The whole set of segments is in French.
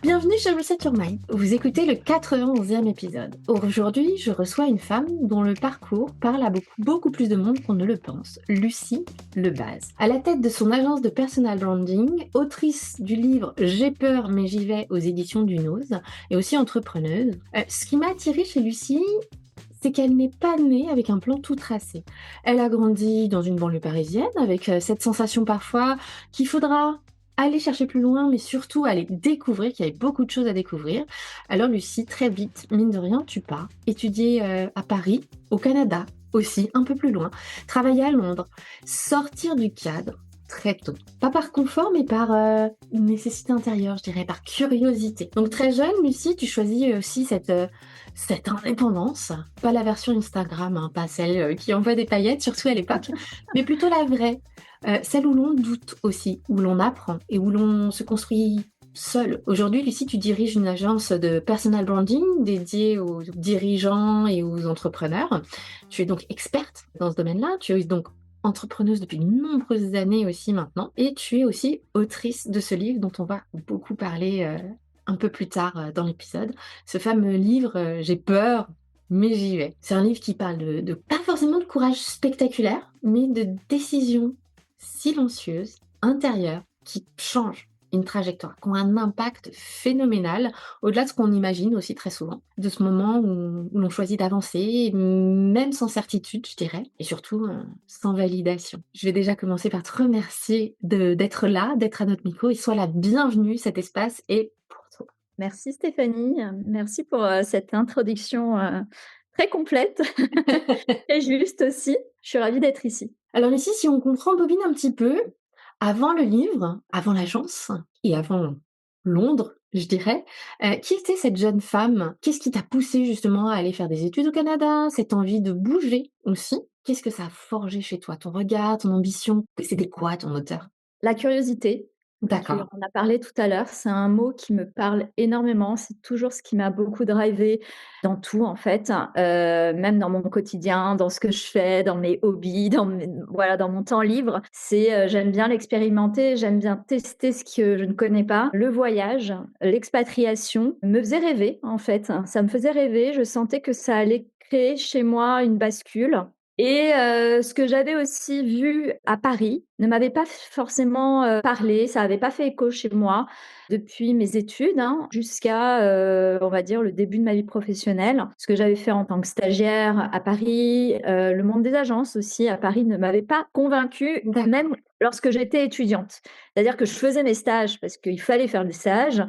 Bienvenue chez Reset Your Mind. Vous écoutez le 91e épisode. Aujourd'hui, je reçois une femme dont le parcours parle à beaucoup plus de monde qu'on ne le pense. Lucie Lebaz. À la tête de son agence de personal branding, autrice du livre J'ai peur mais j'y vais aux éditions du Nose et aussi entrepreneuse. Ce qui m'a attirée chez Lucie, c'est qu'elle n'est pas née avec un plan tout tracé. Elle a grandi dans une banlieue parisienne avec cette sensation parfois qu'il faudra aller chercher plus loin, mais surtout aller découvrir, qu'il y avait beaucoup de choses à découvrir. Alors Lucie, très vite, mine de rien, tu pars étudier à Paris, au Canada aussi, un peu plus loin, travailler à Londres, sortir du cadre très tôt. Pas par confort, mais par une nécessité intérieure, je dirais, par curiosité. Donc très jeune, Lucie, tu choisis aussi cette indépendance, pas la version Instagram, hein, pas celle qui envoie des paillettes, surtout à l'époque, mais plutôt la vraie, celle où l'on doute aussi, où l'on apprend et où l'on se construit seul. Aujourd'hui, Lucie, tu diriges une agence de personal branding dédiée aux dirigeants et aux entrepreneurs. Tu es donc experte dans ce domaine-là, tu es donc entrepreneuse depuis de nombreuses années aussi maintenant, et tu es aussi autrice de ce livre dont on va beaucoup parler un peu plus tard dans l'épisode. Ce fameux livre J'ai peur, mais j'y vais. C'est un livre qui parle pas forcément de courage spectaculaire, mais de décisions silencieuses, intérieures, qui changent une trajectoire, qui ont un impact phénoménal, au-delà de ce qu'on imagine aussi très souvent, de ce moment où l'on choisit d'avancer, même sans certitude, je dirais, et surtout sans validation. Je vais déjà commencer par te remercier d'être là, d'être à notre micro, et sois la bienvenue, cet espace est pour toi. Merci Stéphanie, merci pour cette introduction très complète et juste aussi. Je suis ravie d'être ici. Alors ici, si on comprend bobine un petit peu, avant le livre, avant l'agence et avant Londres, je dirais, qui était cette jeune femme? Qu'est-ce qui t'a poussée justement à aller faire des études au Canada? Cette envie de bouger aussi? Qu'est-ce que ça a forgé chez toi? Ton regard, ton ambition? C'était quoi ton moteur? La curiosité, tu D'accord. en as parlé tout à l'heure, c'est un mot qui me parle énormément. C'est toujours ce qui m'a beaucoup drivée dans tout en fait, même dans mon quotidien, dans ce que je fais, dans mes hobbies, voilà, dans mon temps libre. J'aime bien l'expérimenter, j'aime bien tester ce que je ne connais pas. Le voyage, l'expatriation me faisait rêver en fait. Ça me faisait rêver, je sentais que ça allait créer chez moi une bascule. Et ce que j'avais aussi vu à Paris ne m'avait pas forcément, parlé, ça avait pas fait écho chez moi depuis mes études, hein, jusqu'à, on va dire le début de ma vie professionnelle. Ce que j'avais fait en tant que stagiaire à Paris, le monde des agences aussi à Paris ne m'avait pas convaincue, D'accord. même lorsque j'étais étudiante. C'est-à-dire que je faisais mes stages parce qu'il fallait faire des stages,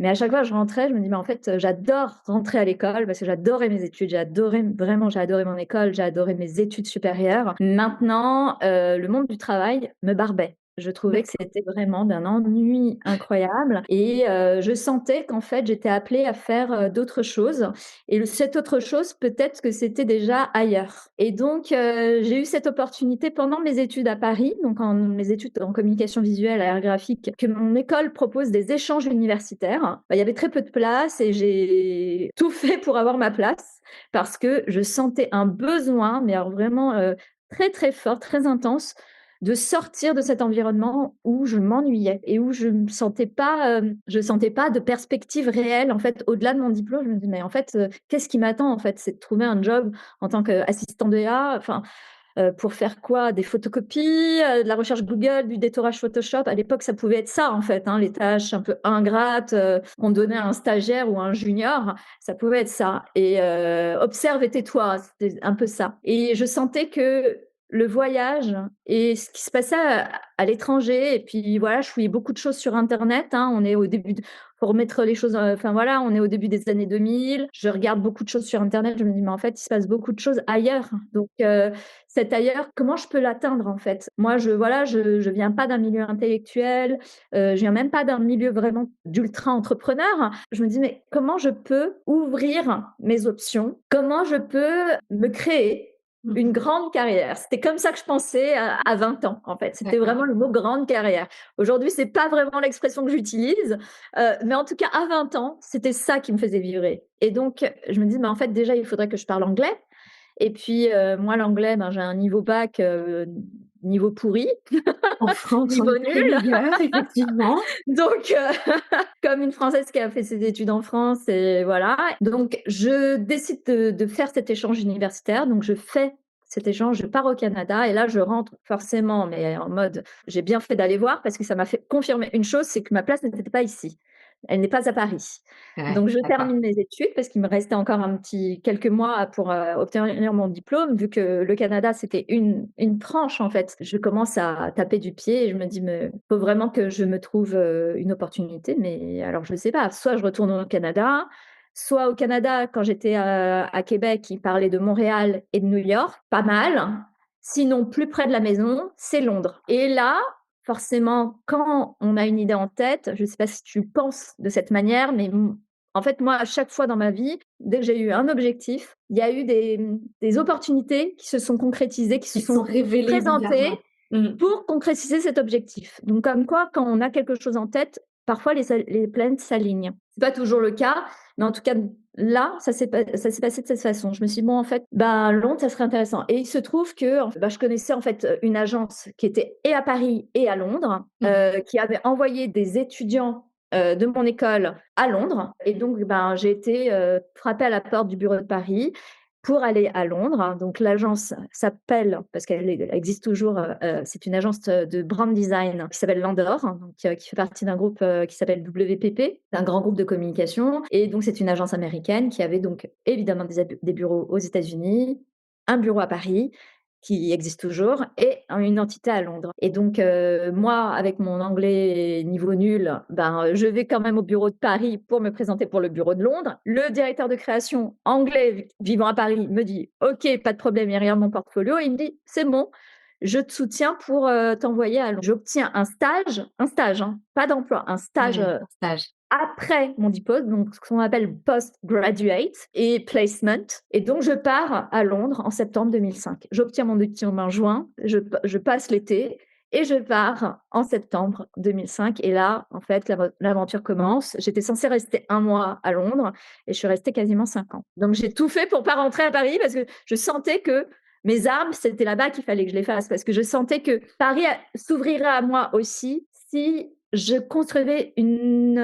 mais à chaque fois que je rentrais, je me dis: «Mais en fait, j'adore rentrer à l'école parce que j'adorais mes études, j'ai adoré mon école, j'ai adoré mes études supérieures». Maintenant, le monde du travail me barbait. Je trouvais que D'accord. c'était vraiment d'un ennui incroyable et je sentais qu'en fait, j'étais appelée à faire, d'autres choses et cette autre chose, peut-être que c'était déjà ailleurs et donc j'ai eu cette opportunité pendant mes études à Paris, donc mes études en communication visuelle et art graphique, que mon école propose des échanges universitaires. Bah, il y avait très peu de place et j'ai tout fait pour avoir ma place parce que je sentais un besoin, mais alors vraiment, très, très fort, très intense, de sortir de cet environnement où je m'ennuyais et où je sentais pas de perspective réelle, en fait, au-delà de mon diplôme. Je me dis: «Mais en fait, qu'est-ce qui m'attend, en fait? C'est de trouver un job en tant qu'assistant DA, enfin, pour faire quoi? Des photocopies, de la recherche Google, du détourage Photoshop». À l'époque, ça pouvait être ça, en fait, hein, les tâches un peu ingrates, qu'on donnait à un stagiaire ou à un junior, ça pouvait être ça et observe et tais-toi, c'était un peu ça et je sentais que le voyage et ce qui se passait à l'étranger et puis voilà, je fouillais beaucoup de choses sur internet, hein. On est au début de Pour remettre les choses, enfin voilà, on est au début des années 2000. Je regarde beaucoup de choses sur internet, je me dis: «Mais en fait, il se passe beaucoup de choses ailleurs». Donc cet ailleurs, comment je peux l'atteindre en fait? Moi, je viens pas d'un milieu intellectuel, je viens même pas d'un milieu vraiment d'ultra entrepreneur. Je me dis: «Mais comment je peux ouvrir mes options? Comment je peux me créer une Mmh. grande carrière?» C'était comme ça que je pensais à 20 ans, en fait. C'était D'accord. vraiment le mot grande carrière. Aujourd'hui, c'est pas vraiment l'expression que j'utilise, mais en tout cas, à 20 ans, c'était ça qui me faisait vibrer et donc je me dis: «Mais en fait, déjà, il faudrait que je parle anglais». Et puis, moi l'anglais, ben, j'ai un niveau bac, niveau pourri, En France, on niveau est très nul. meilleurs, effectivement. Donc, comme une Française qui a fait ses études en France et voilà. Donc, je décide de faire cet échange universitaire. Donc, je fais cet échange, je pars au Canada et là, je rentre forcément, mais en mode, j'ai bien fait d'aller voir parce que ça m'a fait confirmer une chose, c'est que ma place n'était pas ici. Elle n'est pas à Paris. Ouais, Donc, je d'accord. termine mes études parce qu'il me restait encore quelques mois pour obtenir mon diplôme, vu que le Canada, c'était une tranche en fait. Je commence à taper du pied et je me dis, mais faut vraiment que je me trouve une opportunité. Mais alors, je ne sais pas, soit je retourne au Canada, soit au Canada, quand j'étais à Québec, ils parlaient de Montréal et de New York, pas mal. Sinon, plus près de la maison, c'est Londres. Et là, forcément, quand on a une idée en tête, je ne sais pas si tu penses de cette manière, mais en fait, moi, à chaque fois dans ma vie, dès que j'ai eu un objectif, il y a eu des opportunités qui se sont concrétisées, qui se Ils se sont sont révélés présentées bizarrement. Mmh. pour concrétiser cet objectif. Donc, comme quoi, quand on a quelque chose en tête, parfois les planètes s'alignent. C'est pas toujours le cas, mais en tout cas, là, ça s'est passé de cette façon. Je me suis dit, bon, en fait, ben, Londres, ça serait intéressant. Et il se trouve que je connaissais en fait une agence qui était et à Paris et à Londres, Mmh. qui avait envoyé des étudiants de mon école à Londres. Et donc, ben, j'ai été frappée à la porte du bureau de Paris pour aller à Londres. Donc, l'agence s'appelle, parce qu'elle existe toujours, c'est une agence de brand design qui s'appelle Landor, donc, qui fait partie d'un groupe qui s'appelle WPP, un grand groupe de communication. Et donc, c'est une agence américaine qui avait donc évidemment des bureaux aux États-Unis, un bureau à Paris qui existe toujours, et une entité à Londres. Et donc, moi, avec mon anglais niveau nul, ben, je vais quand même au bureau de Paris pour me présenter pour le bureau de Londres. Le directeur de création anglais vivant à Paris me dit: «OK, pas de problème», il regarde mon portfolio et il me dit: «C'est bon, je te soutiens pour t'envoyer à Londres». J'obtiens un stage, hein, pas d'emploi, un stage Ouais, en stage. après mon diplôme, donc ce qu'on appelle postgraduate et placement. Et donc, je pars à Londres en septembre 2005. J'obtiens mon diplôme en juin, je passe l'été et je pars en septembre 2005. Et là, en fait, l'aventure commence. J'étais censée rester un mois à Londres et je suis restée quasiment 5 ans. Donc, j'ai tout fait pour pas rentrer à Paris parce que je sentais que mes armes, c'était là-bas qu'il fallait que je les fasse parce que je sentais que Paris s'ouvrirait à moi aussi si je construisais une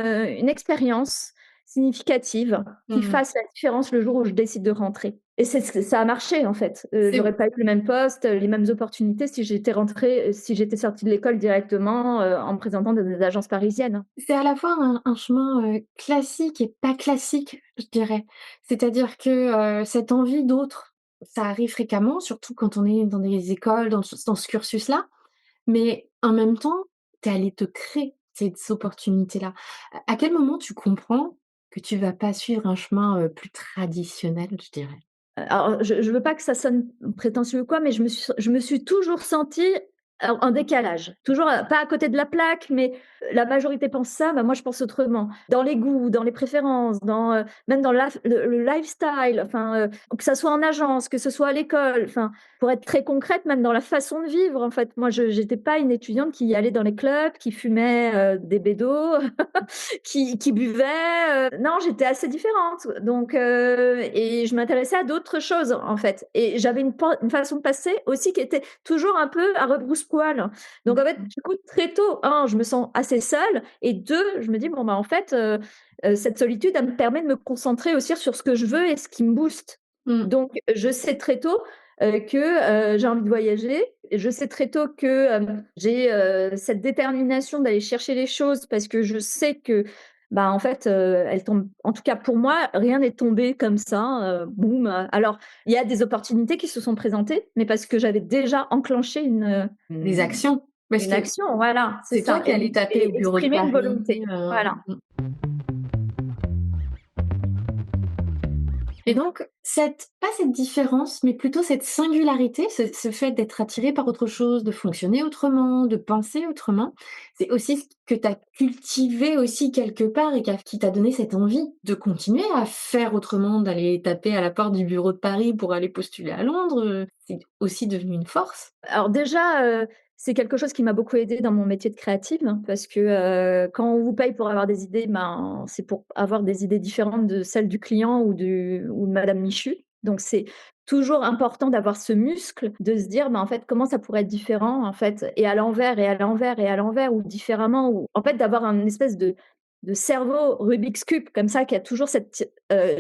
expérience significative qui Mmh. fasse la différence le jour où je décide de rentrer. Et ça a marché en fait. C'est J'aurais pas eu le même poste, les mêmes opportunités si j'étais rentrée, si j'étais sortie de l'école directement en me présentant dans des agences parisiennes. c'est à la fois un chemin, classique et pas classique, je dirais. C'est-à-dire que, cette envie d'autre, ça arrive fréquemment, surtout quand on est dans des écoles, dans ce cursus-là, mais en même temps, tu es allé te créer ces opportunités-là. À quel moment tu comprends que tu vas pas suivre un chemin, plus traditionnel, je dirais? Alors je veux pas que ça sonne prétentieux ou quoi, mais je me suis toujours sentie en décalage. Toujours, pas à côté de la plaque, mais la majorité pense ça, bah, moi je pense autrement. Dans les goûts, dans les préférences, même dans le lifestyle, enfin, que ça soit en agence, que ce soit à l'école, enfin, pour être très concrète, même dans la façon de vivre, en fait. Moi, je j'étais pas une étudiante qui allait dans les clubs, qui fumait, des bédos, qui buvait. Non, j'étais assez différente. Donc, et je m'intéressais à d'autres choses, en fait. Et j'avais une façon de passer aussi qui était toujours un peu à rebrousse-poil. Donc, en fait, Mmh. du coup, très tôt, un, je me sens assez seule, et deux, je me dis, bon, bah, en fait, cette solitude, elle me permet de me concentrer aussi sur ce que je veux et ce qui me booste. Mmh. Donc, je sais très tôt que j'ai envie de voyager. Et je sais très tôt que j'ai cette détermination d'aller chercher les choses parce que je sais que, bah, en fait, elles tombent, en tout cas pour moi, rien n'est tombé comme ça, boum. Alors, il y a des opportunités qui se sont présentées, mais parce que j'avais déjà enclenché Des actions, parce une que action, voilà, c'est c'est toi ça, qui allais taper au et bureau de exprimer une Paris, volonté, voilà. mmh. Et donc, pas cette différence, mais plutôt cette singularité, ce fait d'être attiré par autre chose, de fonctionner autrement, de penser autrement, c'est aussi ce que tu as cultivé aussi quelque part et qui t'a donné cette envie de continuer à faire autrement, d'aller taper à la porte du bureau de Paris pour aller postuler à Londres, c'est aussi devenu une force? Alors déjà, c'est quelque chose qui m'a beaucoup aidée dans mon métier de créative, hein, parce que, quand on vous paye pour avoir des idées, ben, c'est pour avoir des idées différentes de celles du client ou de madame Michu. Donc c'est toujours important d'avoir ce muscle, de se dire: «Bah, en fait, comment ça pourrait être différent, en fait? Et à l'envers et à l'envers et à l'envers ou différemment?» ou en fait, d'avoir un espèce de cerveau Rubik's cube comme ça, qui a toujours cette,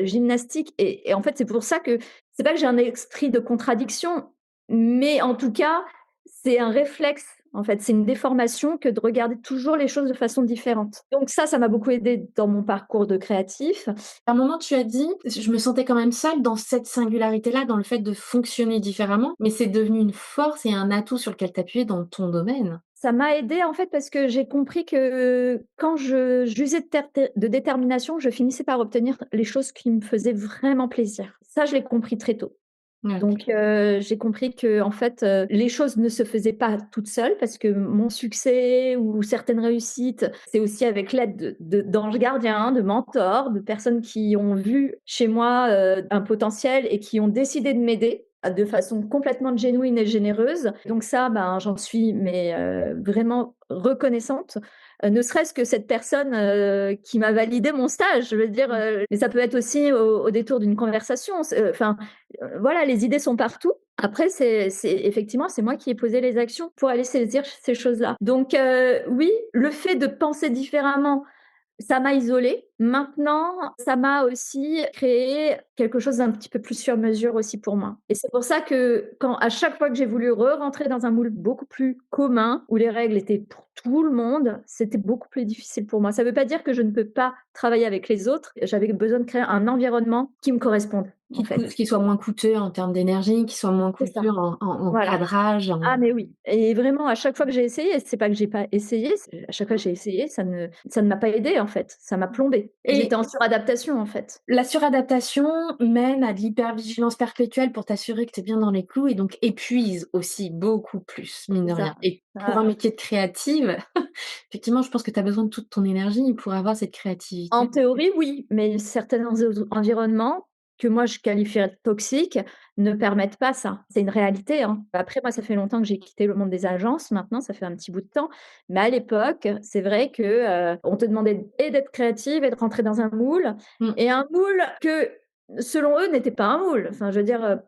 gymnastique et en fait, c'est pour ça que c'est pas que j'ai un esprit de contradiction, mais en tout cas, c'est un réflexe, en fait. C'est une déformation que de regarder toujours les choses de façon différente. Donc ça m'a beaucoup aidée dans mon parcours de créatif. À un moment, tu as dit: «Je me sentais quand même seule dans cette singularité-là, dans le fait de fonctionner différemment», mais c'est devenu une force et un atout sur lequel t'appuyer dans ton domaine. Ça m'a aidée, en fait, parce que j'ai compris que quand j'usais de détermination, je finissais par obtenir les choses qui me faisaient vraiment plaisir. Ça, je l'ai compris très tôt. OK. Donc j'ai compris que en fait, les choses ne se faisaient pas toutes seules parce que mon succès ou certaines réussites, c'est aussi avec l'aide d'anges gardiens, de mentors, de personnes qui ont vu chez moi, un potentiel et qui ont décidé de m'aider, de façon complètement genuine et généreuse. Donc ça, ben, j'en suis mais vraiment reconnaissante, ne serait-ce que cette personne, qui m'a validé mon stage. Je veux dire, Mmh. mais ça peut être aussi au détour d'une conversation. Enfin, voilà, les idées sont partout. Après, c'est effectivement, c'est moi qui ai posé les actions pour aller saisir ces choses-là. Donc, oui, le fait de penser différemment, ça m'a isolée. Maintenant, ça m'a aussi créé quelque chose d'un petit peu plus sur mesure aussi pour moi. Et c'est pour ça que à chaque fois que j'ai voulu rentrer dans un moule beaucoup plus commun, où les règles étaient pour tout le monde, c'était beaucoup plus difficile pour moi. Ça ne veut pas dire que je ne peux pas travailler avec les autres. J'avais besoin de créer un environnement qui me corresponde, en fait. Qui soit moins coûteux en termes d'énergie, qui soit moins C'est ça, coûteux en voilà. cadrage, Ah en mais oui et vraiment à chaque fois que j'ai essayé, c'est pas que j'ai pas essayé, à chaque fois que j'ai essayé, ça ne m'a pas aidée en fait, ça m'a plombée. et J'étais en suradaptation en fait. la suradaptation mène à de l'hypervigilance perpétuelle pour t'assurer que tu es bien dans les clous et donc épuise aussi beaucoup plus, mine C'est de ça. rien. Et pour Ah, un métier de créative, effectivement, je pense que tu as besoin de toute ton énergie pour avoir cette en créativité. théorie oui, mais certains environnements que moi je qualifierais de toxiques ne permettent pas ça. C'est une réalité, hein. Après moi ça fait longtemps que j'ai quitté le monde des agences maintenant, ça fait un petit bout de temps, mais à l'époque, c'est vrai que, on te demandait et d'être créative et de rentrer dans un moule Mmh. et un moule que selon eux n'était pas un moule. Enfin je veux dire,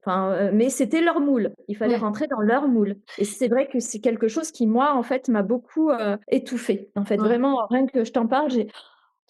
mais c'était leur moule. Il fallait Ouais. rentrer dans leur moule et c'est vrai que c'est quelque chose qui moi en fait m'a beaucoup, étouffée. En fait Ouais. vraiment rien que je t'en parle, j'ai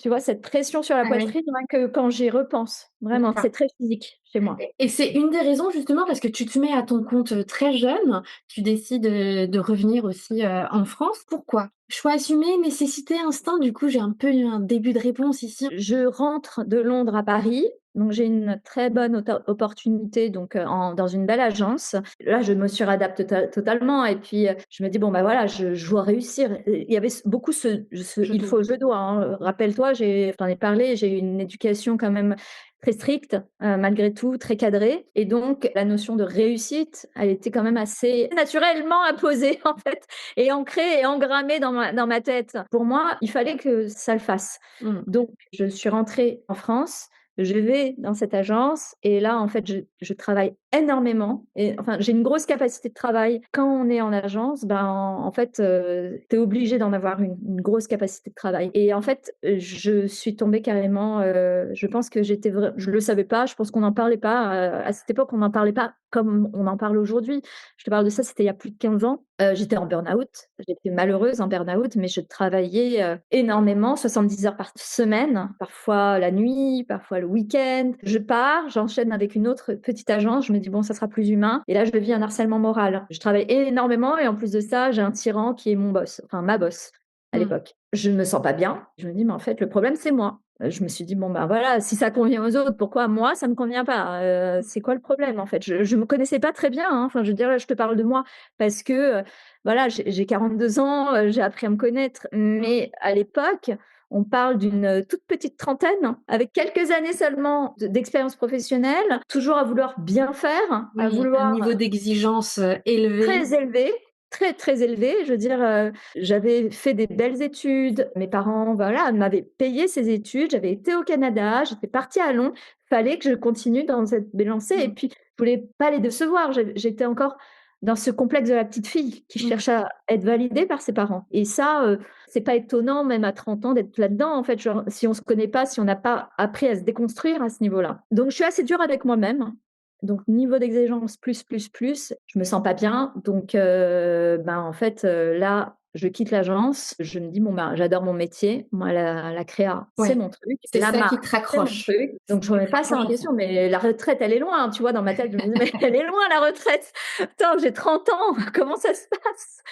tu vois, cette pression sur la Ah oui, poitrine, rien que quand j'y repense, vraiment, d'accord. c'est très physique chez moi. Et c'est une des raisons justement parce que tu te mets à ton compte, très jeune, tu décides, de revenir aussi, en France. Pourquoi? Choix assumé, nécessité, instinct? Du coup, j'ai un peu eu un début de réponse ici. Je rentre de Londres à Paris, donc j'ai une très bonne opportunité donc dans une belle agence. Là, je me suradapte totalement et puis, je me dis: «Bon, bah, voilà, je dois réussir». Il y avait beaucoup ce Je «il dois. faut, je dois», hein. Rappelle-toi, je t'en ai parlé, j'ai eu une éducation quand même très stricte, malgré tout, très cadrée et donc la notion de réussite, elle était quand même assez naturellement imposée, en fait et ancrée et engrammée dans ma tête. Pour moi, il fallait que ça le fasse. Mmh. Donc je suis rentrée en France, je vais dans cette agence et là, en fait, je travaille énormément et enfin, j'ai une grosse capacité de travail. Quand on est en agence, ben, en fait, tu es obligé d'en avoir une grosse capacité de travail et en fait, je suis tombée carrément, je pense que je le savais pas, je pense qu'on n'en parlait pas, à cette époque, on n'en parlait pas comme on en parle aujourd'hui. Je te parle de ça, c'était il y a plus de 15 ans. J'étais en burn-out, j'étais malheureuse en burn-out, mais je travaillais, énormément, 70 heures par semaine, parfois la nuit, parfois le week-end. Je pars, j'enchaîne avec une autre petite agence, je me dis: «Bon, ça sera plus humain» et là, je vis un harcèlement moral. Je travaille énormément et en plus de ça, j'ai un tyran qui est mon boss, enfin ma boss à Mmh. l'époque. Je ne me sens pas bien, je me dis: «Mais en fait, le problème, c'est moi». Je me suis dit: «Bon, bah, voilà, si ça convient aux autres, pourquoi moi, ça me convient pas? C'est quoi le problème, en fait?» Je me connaissais pas très bien, hein, enfin, je veux dire, là, je te parle de moi parce que, voilà, j'ai 42 ans, j'ai appris à me connaître, mais à l'époque, on parle d'une, toute petite trentaine, avec quelques années seulement d'expérience professionnelle, toujours à vouloir bien faire, à Oui, un vouloir niveau d'exigence, élevé. très élevé, très, très élevé. Je veux dire, j'avais fait des belles études. Mes parents, voilà, m'avaient payé ces études. J'avais été au Canada, j'étais partie à Londres. Fallait que je continue dans cette belle lancée et Mmh. puis je voulais pas les décevoir. J'étais encore dans ce complexe de la petite fille qui Mmh. cherche à être validée par ses parents et ça, c'est pas étonnant même à 30 ans d'être là-dedans, en fait, genre si on se connaît pas, si on n'a pas appris à se déconstruire à ce niveau-là. Donc je suis assez dure avec moi-même Donc niveau d'exigence plus, je me sens pas bien. Donc en fait, là, je quitte l'agence. Je me dis: «Bon, ben, j'adore mon métier. Moi, la créa, c'est Ouais, mon truc. c'est La ça qui marque, te c'est mon raccroche. truc». C'est Donc je ça qui remets te pas ça raccroche en à ça. question, mais la retraite, elle est loin, tu vois? Dans ma tête, je me dis: «Mais elle est loin la retraite. Attends, j'ai 30 ans, comment ça se passe?»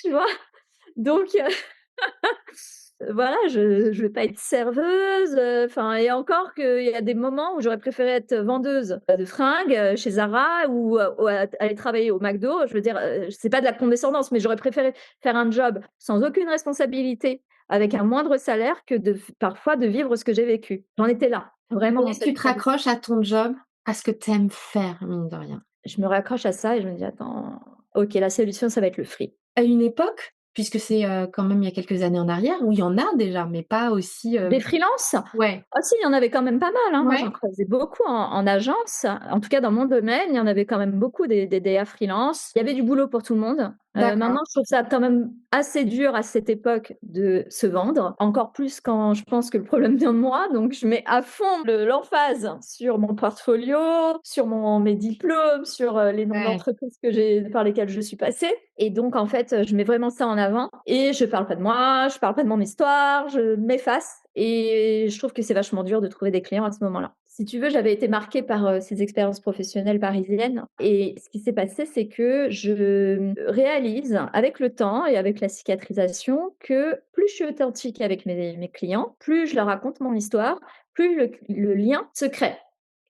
Tu vois? Donc voilà, je vais pas être serveuse, enfin et encore qu'il y a des moments où j'aurais préféré être vendeuse, de fringues, chez Zara ou aller travailler au McDo. Je veux dire, c'est pas de la condescendance, mais j'aurais préféré faire un job sans aucune responsabilité, avec un moindre salaire que parfois de vivre ce que j'ai vécu. J'en étais là, vraiment dans Mais cet tu te état d'esprit. raccroches à ton job, à ce que tu aimes faire, mine de rien. Je me raccroche à ça et je me dis: «Attends, OK, la solution, ça va être le free». À une époque, puisque c'est, quand même il y a quelques années en arrière, où il y en a déjà, mais pas aussi, Des freelances? ouais, Ah si, il y en avait quand même pas mal, hein. Moi, j'en ouais, croisais beaucoup en agence. En tout cas, dans mon domaine, il y en avait quand même beaucoup des DA freelance. Il y avait du boulot pour tout le monde. d'accord. Maintenant, je trouve ça quand même assez dur à cette époque de se vendre, encore plus quand je pense que le problème vient de moi. Donc je mets à fond l'emphase sur mon portfolio, sur mes diplômes, sur, les noms Ouais. d'entreprises par lesquelles je suis passée et donc en fait, je mets vraiment ça en avant et je parle pas de moi, je parle pas de mon histoire, je m'efface et je trouve que c'est vachement dur de trouver des clients à ce moment-là. Si tu veux, j'avais été marquée par, ces expériences professionnelles parisiennes et ce qui s'est passé, c'est que je réalise avec le temps et avec la cicatrisation que plus je suis authentique avec mes clients, plus je leur raconte mon histoire, plus le lien se crée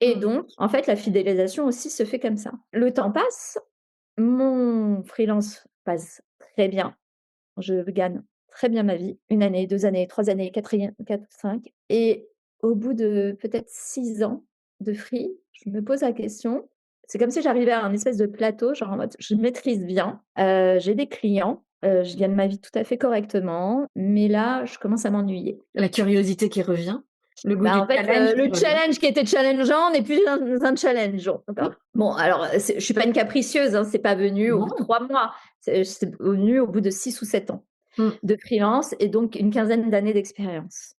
et Mmh. donc en fait, la fidélisation aussi se fait comme ça. Le temps passe, mon freelance passe très bien. Je gagne très bien ma vie. 1 année, 2 années, 3 années, 4, 5 et au bout de peut-être 6 ans de free, je me pose la question. C'est comme si j'arrivais à un espèce de plateau, genre en mode je maîtrise bien, j'ai des clients, je gagne ma vie tout à fait correctement, mais là, je commence à m'ennuyer. La curiosité qui revient, le goût Bah, du en fait, challenge qui le revient. challenge qui était challengeant n'est plus un challenge, Mmh, d'accord. Bon, alors, je suis pas une capricieuse, hein, c'est pas venu au bout de non. 3 mois, c'est venu au bout de 6 ou 7 ans Mmh. de freelance et donc une quinzaine d'années d'expérience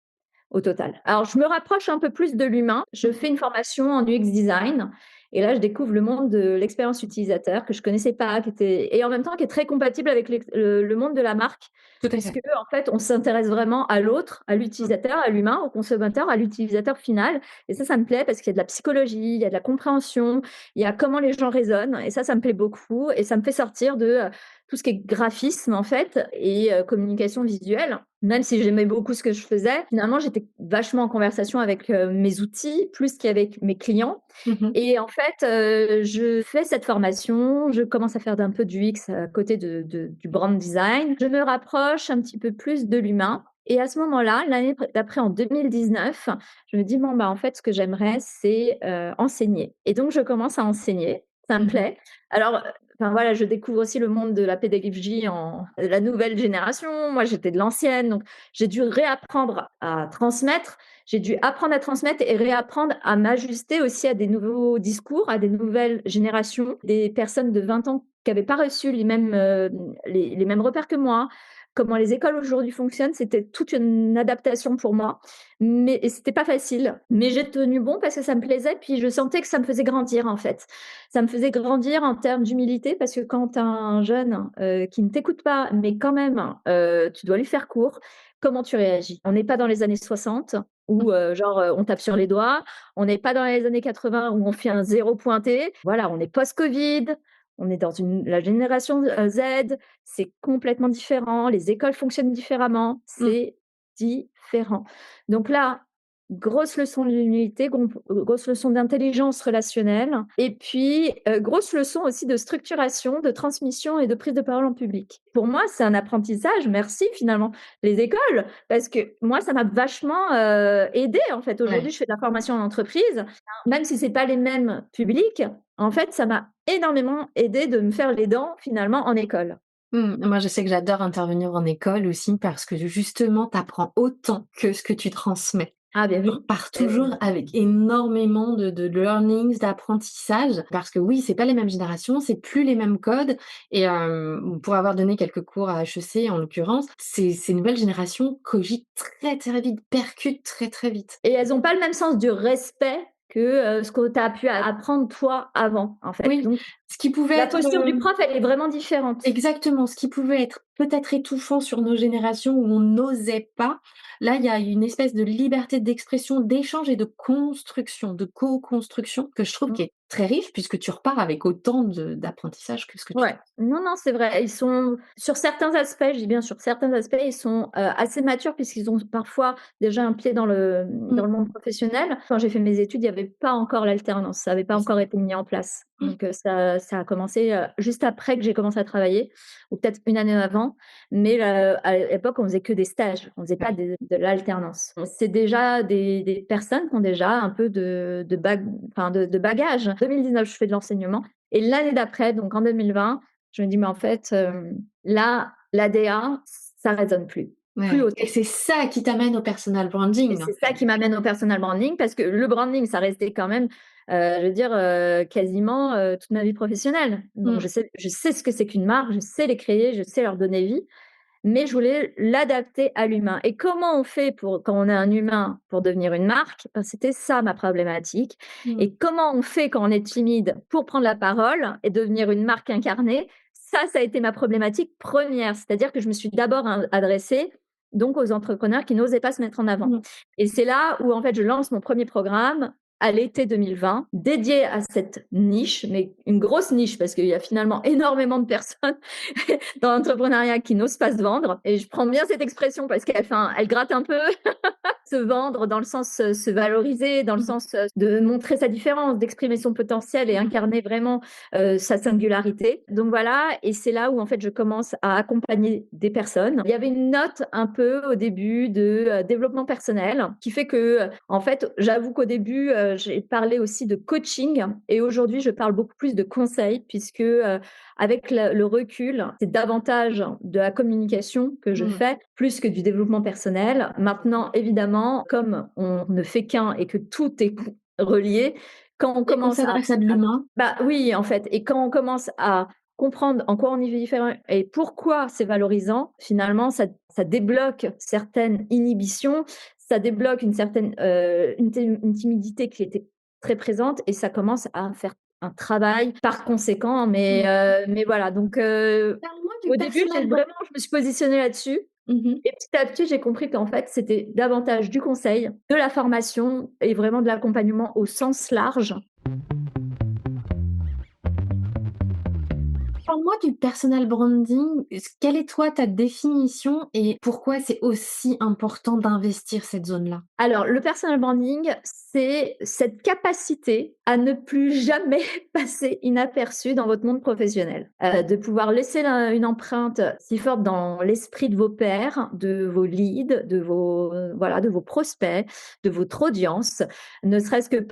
au total. Alors je me rapproche un peu plus de l'humain, je Mmh. fais une formation en UX design et là je découvre le monde de l'expérience utilisateur que je connaissais pas, qui était et en même temps qui est très compatible avec le monde de la marque Tout à puisque fait. en fait on s'intéresse vraiment à l'autre, à Mmh. l'utilisateur, à l'humain, au consommateur, à l'utilisateur final et ça me plaît parce qu'il y a de la psychologie, il y a de la compréhension, il y a comment les gens raisonnent et ça me plaît beaucoup et ça me fait sortir de, tout ce qui est graphisme en fait et communication visuelle. Même si j'aimais beaucoup ce que je faisais, finalement j'étais vachement en conversation avec, mes outils plus qu'avec mes clients Mmh mh. et en fait, je fais cette formation, je commence à faire d'un peu du UX à côté du brand design. Je me rapproche un petit peu plus de l'humain et à ce moment-là, l'année d'après en 2019, je me dis: «Bon, bah, en fait, ce que j'aimerais, c'est, enseigner» et donc je commence à enseigner. Ça me Mmh mh. plaît. Alors, enfin voilà, je découvre aussi le monde de la pédagogie en la nouvelle génération. Moi, j'étais de l'ancienne, donc j'ai dû réapprendre à transmettre. J'ai dû apprendre à transmettre et réapprendre à m'ajuster aussi à des nouveaux discours, à des nouvelles générations, des personnes de 20 ans qui n'avaient pas reçu les mêmes repères que moi. Comment les écoles aujourd'hui fonctionnent, c'était toute une adaptation pour moi, mais et c'était pas facile. Mais j'ai tenu bon parce que ça me plaisait, puis je sentais que ça me faisait grandir en fait. Ça me faisait grandir en termes d'humilité parce que quand tu as un jeune, qui ne t'écoute pas, mais quand même, tu dois lui faire court, comment tu réagis? On n'est pas dans les années 60 Mmh. où, on tape sur les doigts. On n'est pas dans les années 80 où on fait un 0 pointé. Voilà, on est post-covid, on est dans la génération, Z, c'est complètement différent. Les écoles fonctionnent différemment, Mmh. c'est différent. Donc là, grosse leçon d'humilité, grosse leçon d'intelligence relationnelle et puis, grosse leçon aussi de structuration, de transmission et de prise de parole en public. Pour moi, c'est un apprentissage, merci finalement les écoles, parce que moi, ça m'a vachement, aidée en fait. Aujourd'hui, Ouais. je fais de la formation en entreprise, même si c'est pas les mêmes publics, en fait, ça m'a énormément aidée de me faire les dents finalement en école. Mmh. Moi, je sais que j'adore intervenir en école aussi parce que justement, tu apprends autant que ce que tu transmets. Ah ben Tu oui, repars eh oui. toujours avec énormément de learnings, d'apprentissage parce que oui, c'est pas les mêmes générations, c'est plus les mêmes codes et pour avoir donné quelques cours à HEC en l'occurrence, ces nouvelles générations cogitent très, très vite, percutent très, très vite. Et elles ont pas le même sens du respect que ce que tu as pu apprendre toi avant, en fait. Oui, Donc, ce qui pouvait la être, posture du prof, elle est vraiment différente. exactement, ce qui pouvait être peut-être étouffant sur nos générations où on n'osait pas, là, il y a une espèce de liberté d'expression, d'échange et de construction, de co-construction que je trouve qui Mmh. est très riche puisque tu repars avec autant d'apprentissage que ce que tu Ouais. Non, non, c'est vrai. Ils sont sur certains aspects, je dis bien sur certains aspects, ils sont, assez matures puisqu'ils ont parfois déjà un pied mmh, dans le monde professionnel. Quand j'ai fait mes études, il y avait pas encore l'alternance, ça avait pas c'est ça. encore été mis en place. Mmh, Donc, ça a commencé, juste après que j'ai commencé à travailler ou peut-être une année avant. Mais, à l'époque, on faisait que des stages, on faisait pas ouais. de l'alternance. C'est déjà des personnes qui ont déjà un peu de bagage. En 2019, je fais de l'enseignement et l'année d'après, donc en 2020, je me dis: «Mais en fait, là, l'ADA, ça résonne plus Ouais et autant». c'est ça qui t'amène au personal Et branding, en c'est ça fait. qui m'amène au personal branding parce que le branding, ça restait quand même, je veux dire, quasiment, toute ma vie professionnelle. Donc Mmh, je sais ce que c'est qu'une marque, je sais les créer, je sais leur donner vie, mais je voulais l'adapter à l'humain. Et comment on fait pour quand on est un humain pour devenir une marque? Ben, c'était ça ma problématique. mmh, Et comment on fait quand on est timide pour prendre la parole et devenir une marque incarnée? Ça a été ma problématique première. C'est-à-dire que je me suis d'abord adressée donc aux entrepreneurs qui n'osaient pas se mettre en avant. mmh. Et c'est là où en fait je lance mon premier programme à l'été 2020, dédié à cette niche, mais une grosse niche parce qu'il y a finalement énormément de personnes dans l'entrepreneuriat qui n'osent pas se vendre. Et je prends bien cette expression parce elle gratte un peu. Se vendre dans le sens, se valoriser, dans le Mmh. sens, de montrer sa différence, d'exprimer son potentiel et Mmh. incarner vraiment, sa singularité. Donc voilà, et c'est là où en fait je commence à accompagner des personnes. Il y avait une note un peu au début de, développement personnel qui fait que, en fait, j'avoue qu'au début, j'ai parlé aussi de coaching et aujourd'hui je parle beaucoup plus de conseils puisque, avec le recul, c'est davantage de la communication que je Mmh. fais, plus que du développement personnel. Maintenant, évidemment, comme on ne fait qu'un et que tout est relié, quand on Et qu'on commence s'adresse à de l'humain. bah oui, en fait, et quand on commence à comprendre en quoi on est différent et pourquoi c'est valorisant, finalement, ça débloque certaines inhibitions, ça débloque une certaine, une timidité qui était très présente et ça commence à faire un travail par conséquent. Mmh. Mais voilà, donc Parle-moi du au début, personal je me suis positionnée là-dessus mmh mh. et petit à petit, j'ai compris qu'en fait, c'était davantage du conseil, de la formation et vraiment de l'accompagnement au sens large. Parle-moi du personal branding. Quelle est toi ta définition et pourquoi c'est aussi important d'investir cette zone-là? Alors, le personal branding, c'est cette capacité à ne plus jamais passer inaperçu dans votre monde professionnel. De pouvoir laisser une empreinte si forte dans l'esprit de vos pairs, de vos leads, voilà, de vos prospects, de votre audience, ne serait-ce que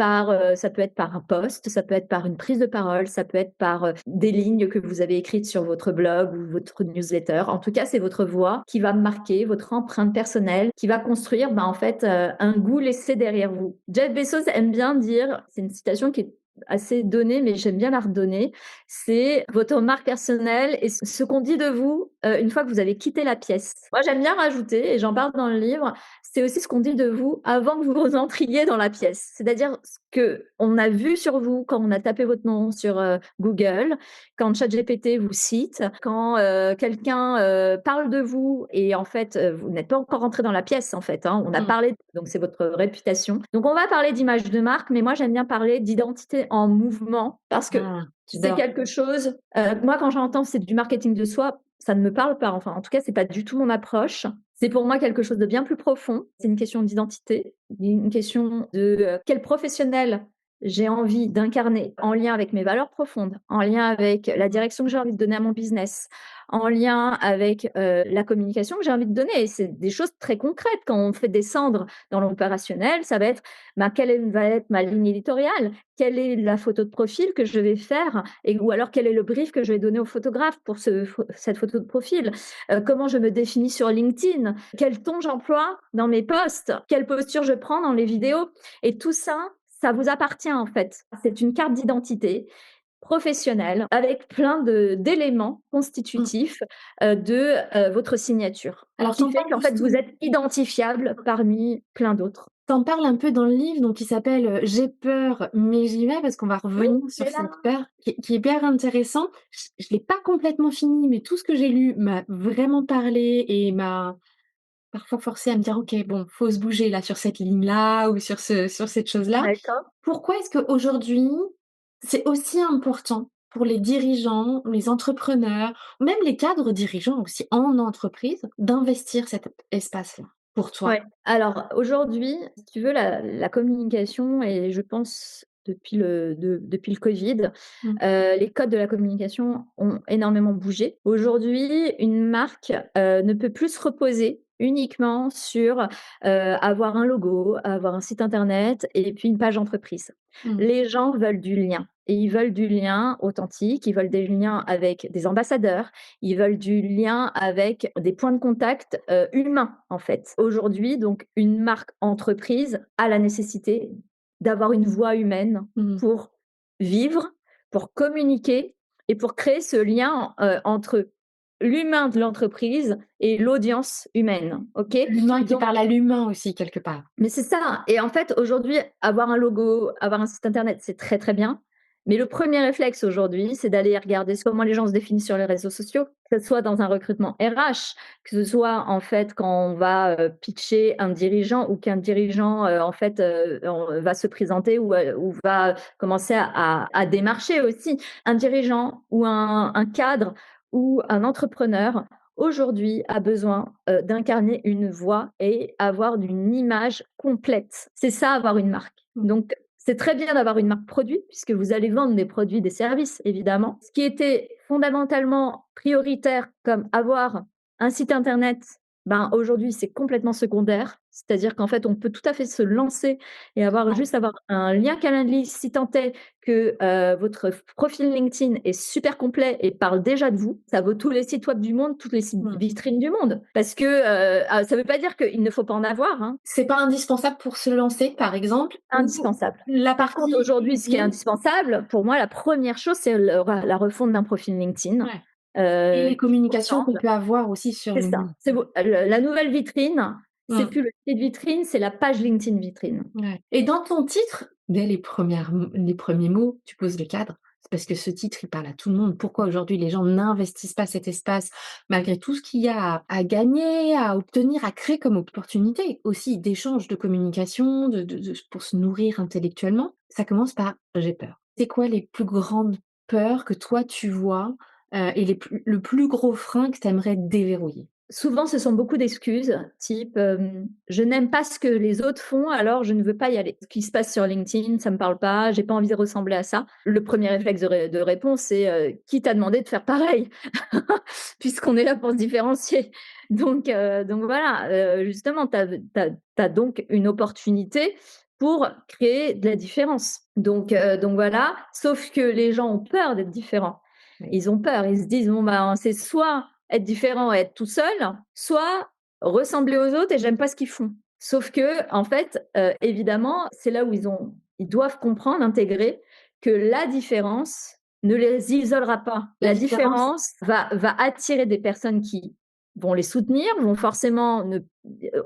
ça peut être par un post, ça peut être par une prise de parole, ça peut être par des lignes que vous avez écrites sur votre blog ou votre newsletter. En tout cas, c'est votre voix qui va marquer votre empreinte personnelle, qui va construire, en fait, un goût laissé derrière vous. Jeff Bezos aime bien dire, c'est une citation qui est assez donnée, mais j'aime bien la redonner, c'est votre marque personnelle et ce qu'on dit de vous une fois que vous avez quitté la pièce. Moi, j'aime bien rajouter, et j'en parle dans le livre, c'est aussi ce qu'on dit de vous avant que vous entriez dans la pièce. C'est-à-dire ce qu'on a vu sur vous quand on a tapé votre nom sur Google, quand ChatGPT vous cite, quand quelqu'un parle de vous et en fait, vous n'êtes pas encore rentré dans la pièce en fait, hein, on a Mmh. parlé, donc c'est votre réputation. Donc on va parler d'image de marque, mais moi j'aime bien parler d'identité en mouvement parce que Ah, c'est j'adore. quelque chose, moi quand j'entends c'est du marketing de soi, ça ne me parle pas, enfin en tout cas c'est pas du tout mon approche. C'est pour moi quelque chose de bien plus profond. C'est une question d'identité, une question de quel professionnel j'ai envie d'incarner en lien avec mes valeurs profondes, en lien avec la direction que j'ai envie de donner à mon business, en lien avec la communication que j'ai envie de donner. Et c'est des choses très concrètes. Quand on fait descendre dans l'opérationnel, ça va être va être ma ligne éditoriale, quelle est la photo de profil que je vais faire, ou alors quel est le brief que je vais donner au photographe pour cette photo de profil, comment je me définis sur LinkedIn, quel ton j'emploie dans mes posts, quelle posture je prends dans les vidéos. Et tout ça, ça vous appartient en fait. C'est une carte d'identité professionnelle avec plein d'éléments Mmh. constitutifs de votre signature, Alors tu qui en fait parles qu'en fait vous justement êtes identifiable parmi plein d'autres. T'en parles un peu dans le livre, donc il s'appelle, «J'ai peur, mais j'y vais» parce qu'on va Oui, revenir il sur est là. cette peur qui est hyper intéressant. Je l'ai pas complètement fini, mais tout ce que j'ai lu m'a vraiment parlé et m'a parfois forcé à me dire: «OK, bon, faut se bouger là sur cette ligne-là ou sur cette chose-là». D'accord. Pourquoi est-ce qu'aujourd'hui, c'est aussi important pour les dirigeants, les entrepreneurs, ou même les cadres dirigeants aussi en entreprise, d'investir cet espace-là, pour toi? Ouais. Alors aujourd'hui, si tu veux, la communication et je pense depuis le Covid, Mmh. les codes de la communication ont énormément bougé. Aujourd'hui, une marque, ne peut plus se reposer uniquement sur, avoir un logo, avoir un site internet et puis une page entreprise. Mmh. Les gens veulent du lien et ils veulent du lien authentique, ils veulent des liens avec des ambassadeurs, ils veulent du lien avec des points de contact, humains, en fait. Aujourd'hui, donc une marque entreprise a la nécessité d'avoir une voix humaine Mmh. pour vivre, pour communiquer et pour créer ce lien, entre l'humain de l'entreprise et l'audience humaine, OK? L'humain qui Donc parle à l'humain aussi quelque part. mais c'est ça et en fait, aujourd'hui, avoir un logo, avoir un site internet, c'est très, très bien. Mais le premier réflexe aujourd'hui, c'est d'aller regarder comment les gens se définissent sur les réseaux sociaux, que ce soit dans un recrutement RH, que ce soit en fait quand on va, pitcher un dirigeant ou qu'un dirigeant, en fait, on va se présenter ou va commencer à démarcher aussi. Un dirigeant ou un cadre ou un entrepreneur aujourd'hui a besoin, d'incarner une voix et avoir une image complète. C'est ça avoir une marque. Mmh. Donc c'est très bien d'avoir une marque produit puisque vous allez vendre des produits, des services évidemment. Ce qui était fondamentalement prioritaire comme avoir un site internet, ben, aujourd'hui c'est complètement secondaire. C'est-à-dire qu'en fait on peut tout à fait se lancer et avoir un lien Calendly si tant est que, votre profil LinkedIn est super complet et parle déjà de vous, ça vaut tous les sites web du monde, toutes les sites Mmh. vitrines du monde. Parce que, ça ne veut pas dire qu'il ne faut pas en avoir, hein, C'est pas indispensable pour se lancer, par exemple, ou indispensable. la Par contre, partie aujourd'hui, ce qui est LinkedIn? indispensable, pour moi, la première chose, c'est la refonte d'un profil LinkedIn, Ouais, et les qui vous communications qu'on ressemble. peut avoir aussi sur C'est ça. LinkedIn. C'est beau la nouvelle vitrine, c'est Mmh. plus le site vitrine, c'est la page LinkedIn vitrine. Ouais, et dans ton titre, dès les premiers mots, tu poses le cadre. C'est parce que ce titre, il parle à tout le monde. Pourquoi aujourd'hui les gens n'investissent pas cet espace malgré tout ce qu'il y a à gagner, à obtenir, à créer comme opportunité aussi d'échange, de communication, pour se nourrir intellectuellement? Ça commence par: «J'ai peur». C'est quoi les plus grandes peurs que toi tu vois, et le plus gros frein que tu aimerais déverrouiller? Souvent, ce sont beaucoup d'excuses, type, «Je n'aime pas ce que les autres font, alors je ne veux pas y aller. Ce qui se passe sur LinkedIn, ça me parle pas, j'ai pas envie de ressembler à ça». Le premier réflexe de réponse, c'est, «Qui t'a demandé de faire pareil?» Puisqu'on est là pour se différencier. Donc voilà, justement, tu as donc une opportunité pour créer de la différence. Donc voilà, sauf que les gens ont peur d'être différents. Oui. Ils ont peur, ils se disent: «Bon, ben, c'est soit être différent et être tout seul, soit ressembler aux autres et j'aime pas ce qu'ils font». Sauf que en fait, évidemment, c'est là où ils doivent comprendre, intégrer que la différence ne les isolera pas. La La différence. différence va attirer des personnes qui vont les soutenir, vont forcément ne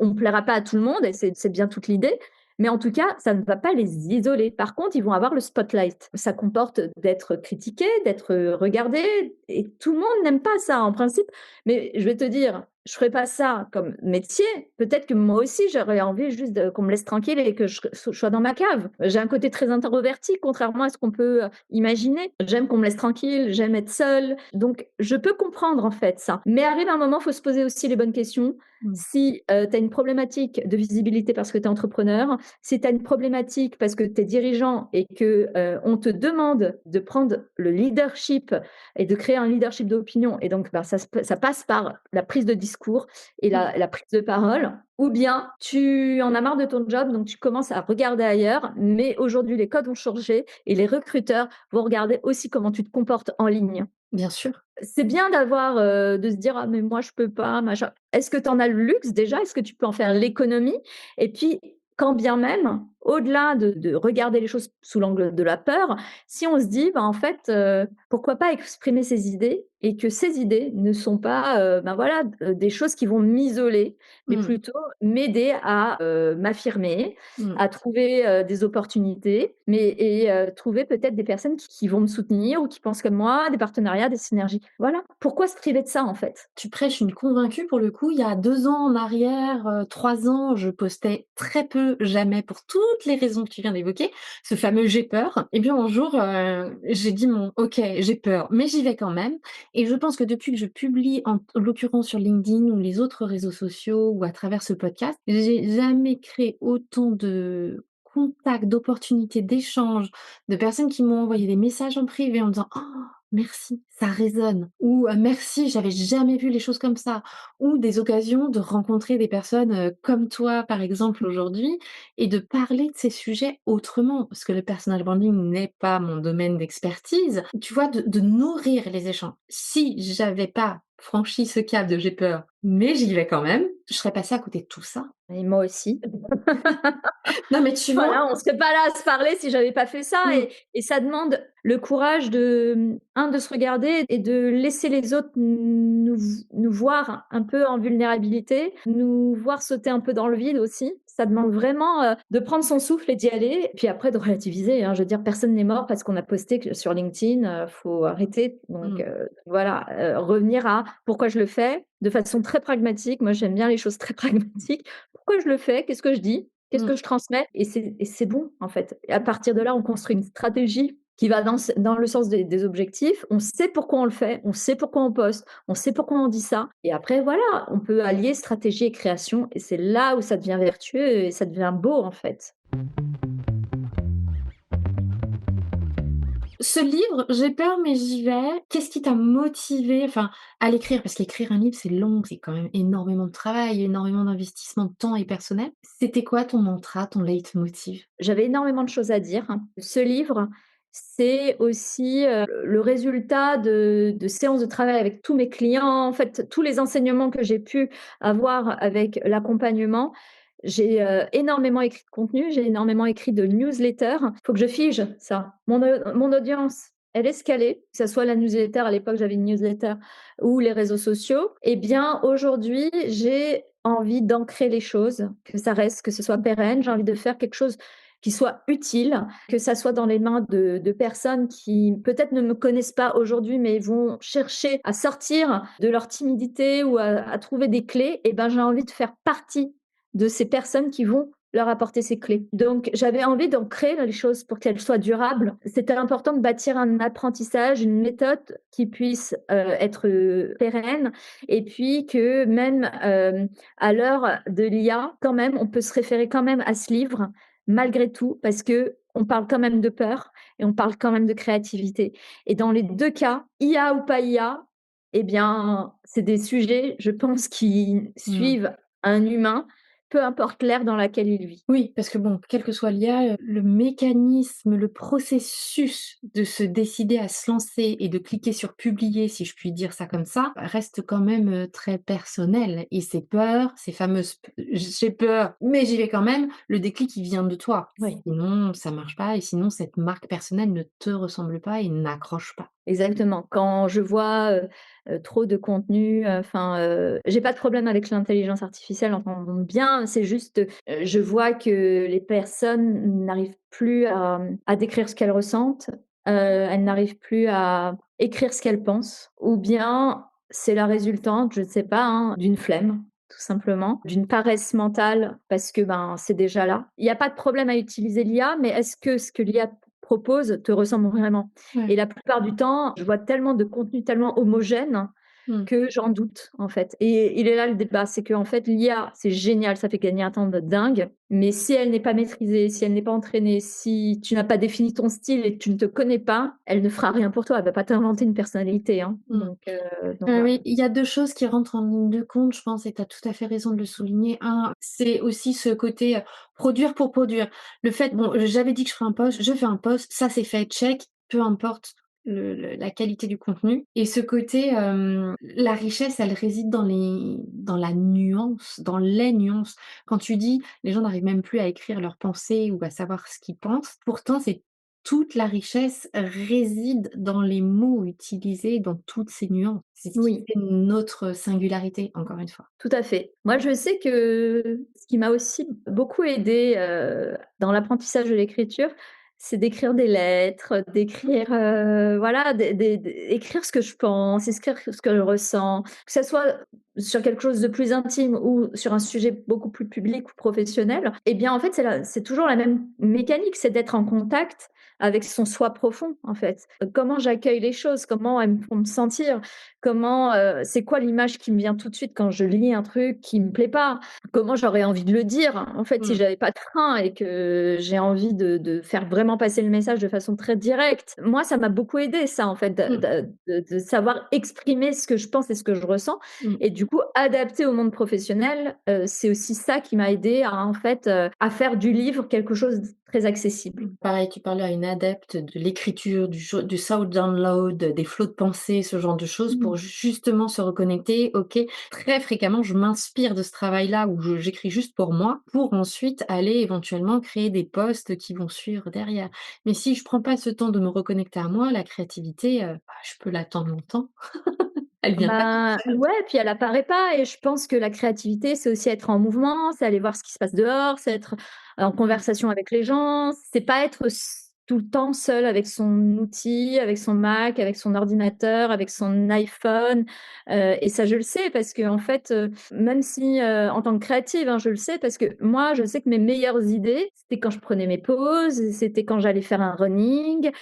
on ne plaira pas à tout le monde et c'est bien toute l'idée, mais en tout cas, ça ne va pas les isoler. Par contre, ils vont avoir le spotlight. Ça comporte d'être critiqué, d'être, regardé et tout le monde n'aime pas ça en principe. Mais je vais te dire, je ferais pas ça comme métier. Peut-être que moi aussi, j'aurais envie juste qu'on me laisse tranquille et que je sois dans ma cave. J'ai un côté très introverti, contrairement à ce qu'on peut, imaginer. J'aime qu'on me laisse tranquille, j'aime être seule. Donc je peux comprendre en fait ça. Mais arrive un moment, il faut se poser aussi les bonnes questions. Mmh. Si, tu as une problématique de visibilité parce que tu es entrepreneur, si tu as une problématique parce que tu es dirigeant et que, on te demande de prendre le leadership et de créer un leadership d'opinion et donc bah, ça passe par la prise de discours et Mmh. la prise de parole ou bien tu en as marre de ton job, donc tu commences à regarder ailleurs. Mais aujourd'hui, les codes ont changé et les recruteurs vont regarder aussi comment tu te comportes en ligne. Bien sûr. C'est bien d'avoir, de se dire: «Ah mais moi je peux pas, machin». Est-ce que tu en as le luxe déjà? Est-ce que tu peux en faire l'économie? Et puis, quand bien même au-delà de regarder les choses sous l'angle de la peur, si on se dit: «Bah, en fait, pourquoi pas exprimer ses idées et que ces idées ne sont pas, ben, voilà, des choses qui vont m'isoler, mais Mmh, plutôt m'aider à, m'affirmer, mmh. à trouver, des opportunités, trouver peut-être des personnes qui vont me soutenir ou qui pensent comme moi, des partenariats, des synergies». Voilà, pourquoi se priver de ça, en fait? Tu prêches une convaincue pour le coup. Il y a 2 ans en arrière, 3 ans, je postais très peu, jamais pour toutes les raisons que tu viens d'évoquer, ce fameux «j'ai peur» et bien un jour, j'ai dit mon: «OK, j'ai peur, mais j'y vais quand même» et je pense que depuis que je publie, en l'occurrence sur LinkedIn ou les autres réseaux sociaux ou à travers ce podcast, j'ai jamais créé autant de contacts, d'opportunités, d'échanges, de personnes qui m'ont envoyé des messages en privé en me disant: «Oh, merci, ça résonne» ou «Merci, j'avais jamais vu les choses comme ça» ou des occasions de rencontrer des personnes, comme toi, par exemple, aujourd'hui et de parler de ces sujets autrement. Parce que le personal branding n'est pas mon domaine d'expertise. Tu vois? De nourrir les échanges. Si j'avais pas franchi ce cap de «j'ai peur, mais j'y vais quand même», je serais passée à côté de tout ça. Et moi aussi. Non, mais tu vois? Voilà, on serait pas là à se parler si j'avais pas fait ça Mmh, et ça demande le courage de, de se regarder et de laisser les autres nous voir un peu en vulnérabilité, nous voir sauter un peu dans le vide aussi. Ça demande vraiment, de prendre son souffle et d'y aller et puis après de relativiser, hein. Je veux dire, personne n'est mort parce qu'on a posté que sur LinkedIn, faut arrêter donc mmh, voilà, revenir à pourquoi je le fais de façon très pragmatique. Moi, j'aime bien les choses très pragmatiques. Pourquoi je le fais? Qu'est-ce que je dis? Qu'est-ce mmh. que je transmets? Et c'est bon, en fait. Et à partir de là, on construit une stratégie qui va dans le sens des objectifs. On sait pourquoi on le fait, on sait pourquoi on poste, on sait pourquoi on dit ça. Et après, voilà, on peut allier stratégie et création. Et c'est là où ça devient vertueux et ça devient beau, en fait. Ce livre, j'ai peur mais j'y vais, qu'est-ce qui t'a motivé, enfin, à l'écrire? Parce qu'écrire un livre, c'est long, c'est quand même énormément de travail, énormément d'investissement de temps et personnel. C'était quoi ton mantra, ton leitmotiv? J'avais énormément de choses à dire, hein. Ce livre, c'est aussi, le résultat de séances de travail avec tous mes clients. En fait, tous les enseignements que j'ai pu avoir avec l'accompagnement. J'ai, énormément écrit de contenu, j'ai énormément écrit de newsletters. Il faut que je fige ça. Mon audience, elle est scalée, que ça soit la newsletter, à l'époque j'avais une newsletter ou les réseaux sociaux. Eh bien, aujourd'hui, j'ai envie d'ancrer les choses, que ça reste, que ce soit pérenne. J'ai envie de faire quelque chose qui soit utile, que ça soit dans les mains de personnes qui peut-être ne me connaissent pas aujourd'hui, mais vont chercher à sortir de leur timidité ou à trouver des clés. Et ben, j'ai envie de faire partie de ces personnes qui vont leur apporter ces clés. Donc, j'avais envie d'ancrer les choses pour qu'elles soient durables. C'était important de bâtir un apprentissage, une méthode qui puisse être pérenne et puis que même à l'heure de l'IA, quand même, on peut se référer quand même à ce livre malgré tout, parce que on parle quand même de peur et on parle quand même de créativité. Et dans les 2 cas, IA ou pas IA, eh bien, c'est des sujets, je pense, qui Mmh. suivent un humain, peu importe l'ère dans laquelle il vit. Oui, parce que bon, quel que soit l'IA, le mécanisme, le processus de se décider à se lancer et de cliquer sur «publier», si je puis dire ça comme ça, reste quand même, très personnel et ces peurs, ces fameuses p «j'ai peur, mais j'y vais quand même», le déclic, il vient de toi. Oui. Sinon, ça marche pas et sinon cette marque personnelle ne te ressemble pas et n'accroche pas. Exactement. Quand je vois, trop de contenu, enfin, j'ai pas de problème avec l'intelligence artificielle, entendons bien, c'est juste, je vois que les personnes n'arrivent plus à décrire ce qu'elles ressentent, elles n'arrivent plus à écrire ce qu'elles pensent ou bien c'est la résultante, je ne sais pas, hein, d'une flemme, tout simplement, d'une paresse mentale parce que, ben, c'est déjà là. Il y a pas de problème à utiliser l'IA, mais est-ce que ce que l'IA propose te ressemble vraiment? Ouais. Et la plupart du temps, je vois tellement de contenu tellement homogène Mmh. que j'en doute, en fait. Et il est là le débat, c'est qu'en fait, l'IA, c'est génial, ça fait gagner un temps de dingue, mais si elle n'est pas maîtrisée, si elle n'est pas entraînée, si tu n'as pas défini ton style et que tu ne te connais pas, elle ne fera rien pour toi. Elle va pas t'inventer une personnalité, hein. Mmh. Donc voilà. Oui, il y a 2 choses qui rentrent en ligne de compte, je pense et tu as tout à fait raison de le souligner. Un, c'est aussi ce côté, produire pour produire. Le fait bon, j'avais dit que je ferais un post, je fais un post, ça c'est fait, check, peu importe la qualité du contenu et ce côté, la richesse, elle réside dans la nuance, dans les nuances. Quand tu dis: «Les gens n'arrivent même plus à écrire leurs pensées ou à savoir ce qu'ils pensent», pourtant c'est toute la richesse réside dans les mots utilisés, dans toutes ces nuances. C'est ce qui Oui. fait notre singularité, encore une fois. Tout à fait. Moi, je sais que ce qui m'a aussi beaucoup aidée, dans l'apprentissage de l'écriture, c'est d'écrire des lettres, d'écrire, voilà, écrire ce que je pense, écrire ce que je ressens, que ça soit sur quelque chose de plus intime ou sur un sujet beaucoup plus public ou professionnel. Eh bien, en fait, c'est toujours la même mécanique, c'est d'être en contact avec son soi profond, en fait. Comment j'accueille les choses, comment elles me font me sentir, comment, c'est quoi l'image qui me vient tout de suite quand je lis un truc qui me plaît pas? Comment j'aurais envie de le dire, en fait, si Mmh, j'avais pas de frein et que j'ai envie de faire vraiment passer le message de façon très directe. Moi, ça m'a beaucoup aidé ça, en fait, mmh, de savoir exprimer ce que je pense et ce que je ressens mmh. et du coup adapter au monde professionnel, c'est aussi ça qui m'a aidée à, en fait, à faire du livre quelque chose de très accessible. Pareil, tu parlais à une adepte de l'écriture, du sound download, des flots de pensée, ce genre de choses Mmh. pour justement se reconnecter. OK, très fréquemment, je m'inspire de ce travail-là où j'écris juste pour moi, pour ensuite aller éventuellement créer des posts qui vont suivre derrière. Mais si je prends pas ce temps de me reconnecter à moi, la créativité, bah, je peux l'attendre longtemps. Elle vient pas toute Ben, seule. ouais, puis elle apparaît pas et je pense que la créativité, c'est aussi être en mouvement, c'est aller voir ce qui se passe dehors, c'est être en Mmh. conversation avec les gens, c'est pas être tout le temps seul avec son outil, avec son Mac, avec son ordinateur, avec son iPhone, et ça, je le sais parce que en fait, même si, en tant que créative, hein, je le sais parce que moi, je sais que mes meilleures idées, c'était quand je prenais mes pauses, c'était quand j'allais faire un running,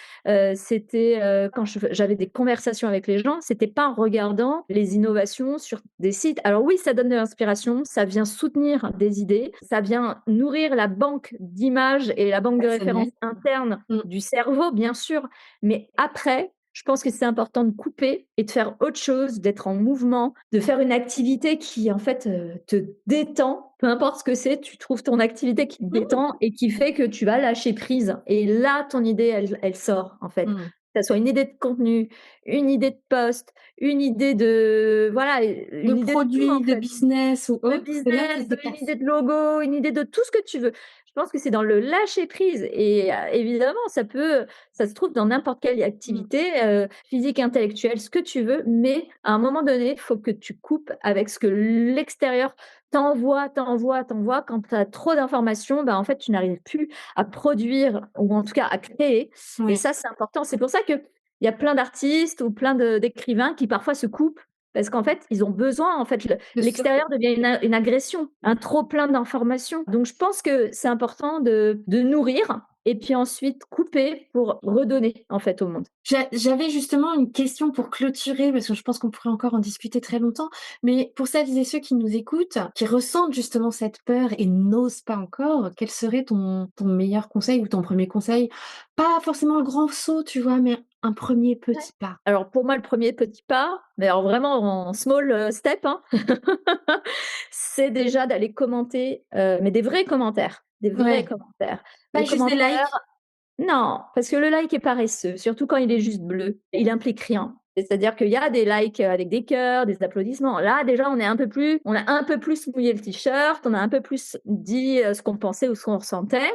c'était, quand j'avais des conversations avec les gens, c'était pas en regardant les innovations sur des sites. Alors oui, ça donne de l'inspiration, ça vient soutenir des idées, ça vient nourrir la banque d'images et la banque de références Personnelle. interne Mmh. du cerveau, bien sûr, mais après, je pense que c'est important de couper et de faire autre chose, d'être en mouvement, de faire une activité qui, en fait, te détend. Peu importe ce que c'est, tu trouves ton activité qui te Mmh. détend et qui fait que tu vas lâcher prise et là, ton idée, elle sort, en fait. Mmh. Que ça soit une idée de contenu, une idée de post, une idée de voilà, De une idée de tout, en produits, de fait. business ou De autre, c'est là business, qu'elle de une s'efface. idée de logo, une idée de tout ce que tu veux. Je pense que c'est dans le lâcher prise et évidemment, ça se trouve dans n'importe quelle Mmh. activité, physique, intellectuelle, ce que tu veux, mais à un moment donné, il faut que tu coupes avec ce que l'extérieur t'envoie. Quand tu as trop d'informations, ben, en fait, tu n'arrives plus à produire ou en tout cas à créer et Ouais. ça, c'est important. C'est pour ça qu'il y a plein d'artistes ou plein d'écrivains qui parfois se coupent parce qu'en fait, ils ont besoin, en fait, De l'extérieur stocker. devient une agression, un trop plein d'informations. Donc je pense que c'est important de nourrir et puis ensuite couper pour redonner, en fait, au monde. J'avais justement une question pour clôturer, parce que je pense qu'on pourrait encore en discuter très longtemps, mais pour celles et ceux qui nous écoutent, qui ressentent justement cette peur et n'osent pas encore, quel serait ton meilleur conseil ou ton premier conseil? Pas forcément un grand saut, tu vois, mais un premier Ouais. petit pas. Alors pour moi, le premier petit pas, mais alors vraiment en small, step, hein, c'est déjà d'aller commenter, mais des vrais commentaires, des vrais Ouais, commentaires. pas Des juste des commentaires likes? non, parce que le like est paresseux, surtout quand il est juste bleu. Il implique rien. C'est-à-dire qu'il y a des likes, avec des cœurs, des applaudissements. Là, déjà, on a un peu plus mouillé le t-shirt, on a un peu plus dit, ce qu'on pensait ou ce qu'on ressentait,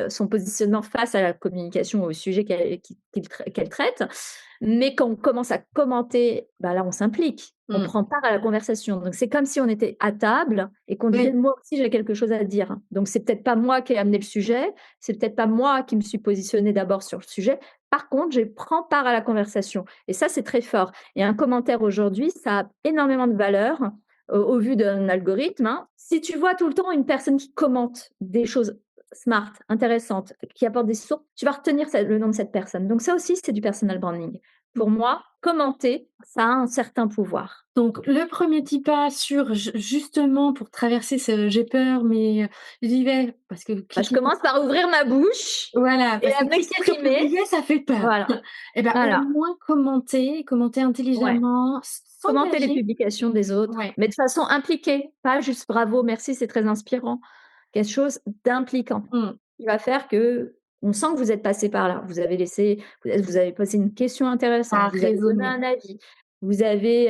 son positionnement face à la communication, au sujet qu'elle traite. Mais quand on commence à commenter, bah, là, on s'implique, on Mmh. prend part à la conversation. Donc c'est comme si on était à table et qu'on disait: Oui. «Moi aussi, j'ai quelque chose à dire». Donc c'est peut-être pas moi qui ai amené le sujet, c'est peut-être pas moi qui me suis positionnée d'abord sur le sujet. Par contre, je prends part à la conversation et ça, c'est très fort et un commentaire aujourd'hui, ça a énormément de valeur au vu d'un algorithme, hein. Si tu vois tout le temps une personne qui commente des choses smart, intéressantes, qui apportent des sources, tu vas retenir le nom de cette personne. Donc ça aussi, c'est du personal branding. Pour moi, commenter, ça a un certain pouvoir. Donc le premier petit pas sur justement pour traverser ce «j'ai peur mais j'y vais» parce que Bah, je cliquer commence par ouvrir ma bouche voilà, et parce à que cliquer sur m'exprimer. «publier» ça fait peur. Voilà, Et ben, au voilà, moins commenter ouais. intelligemment, Commenter les s'engager. publications des autres, Ouais. mais de façon impliquée, pas juste «bravo, merci, c'est très inspirant». Quelque chose d'impliquant, Mmh. qui va faire que On sent que vous êtes passé par là. Vous avez posé une question intéressante, Ça a vous avez donné résonné. un avis, vous avez,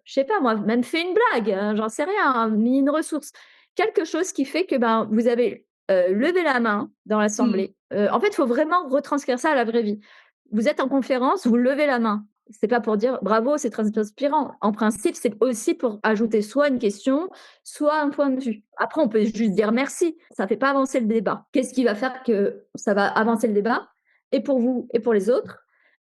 je sais pas moi, même fait une blague, j'en sais rien, mis une ressource. Quelque chose qui fait que, ben, vous avez, levé la main dans Mmh. l'assemblée. En fait, il faut vraiment retranscrire ça à la vraie vie. Vous êtes en conférence, vous levez la main. C'est pas pour dire: «Bravo, c'est très inspirant». En principe, c'est aussi pour ajouter soit une question, soit un point de vue. Après, on peut juste dire merci, ça fait pas avancer le débat. Qu'est-ce qui va faire que ça va avancer le débat? Et pour vous et pour les autres,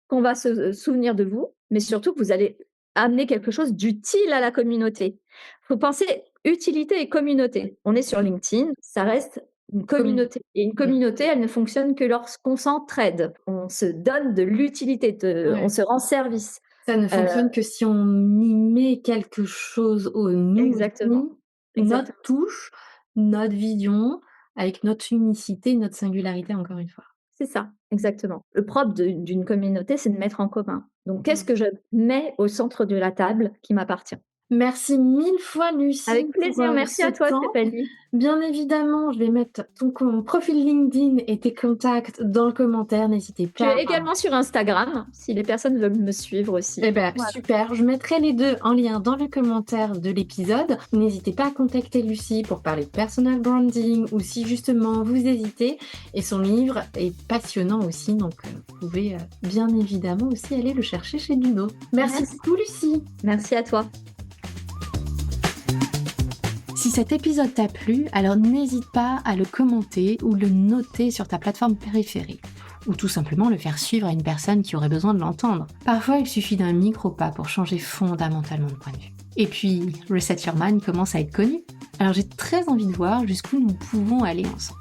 qu'on va se souvenir de vous, mais surtout que vous allez amener quelque chose d'utile à la communauté. Faut penser utilité et communauté. On est sur LinkedIn, ça reste une Commun communauté et une mmh. communauté, elle ne fonctionne que lorsqu'on s'entraide. On se donne de l'utilité, on Ouais. se rend service. Ça ne Heu, fonctionne que si on y met quelque chose au nous exactement, aussi, notre exactement. touche, notre vision, avec notre unicité, notre singularité encore une fois. C'est ça, exactement. Le propre d'une communauté, c'est de mettre en commun. Donc qu'est-ce Mmh. que je mets au centre de la table qui m'appartient? Merci 1000 fois Lucie Avec pour, plaisir, merci ce à toi temps. Stéphanie. Bien évidemment, je vais mettre ton profil LinkedIn et tes contacts dans le commentaire, n'hésitez Je pas suis à. également sur Instagram, si les personnes veulent me suivre Eh aussi. ben, Voilà. super. Je mettrai les 2 en lien dans le commentaire de l'épisode. N'hésitez pas à contacter Lucie pour parler de personal branding ou si justement vous hésitez. Et son livre est passionnant aussi, donc vous pouvez bien évidemment aussi aller le chercher chez Luno. Merci Merci. beaucoup Lucie. Merci à toi. Si cet épisode t'a plu, alors n'hésite pas à le commenter ou le noter sur ta plateforme préférée. Ou tout simplement le faire suivre à une personne qui aurait besoin de l'entendre. Parfois, il suffit d'un micro-pas pour changer fondamentalement de point de vue. Et puis, Reset Your Mind commence à être connu. Alors j'ai très envie de voir jusqu'où nous pouvons aller ensemble.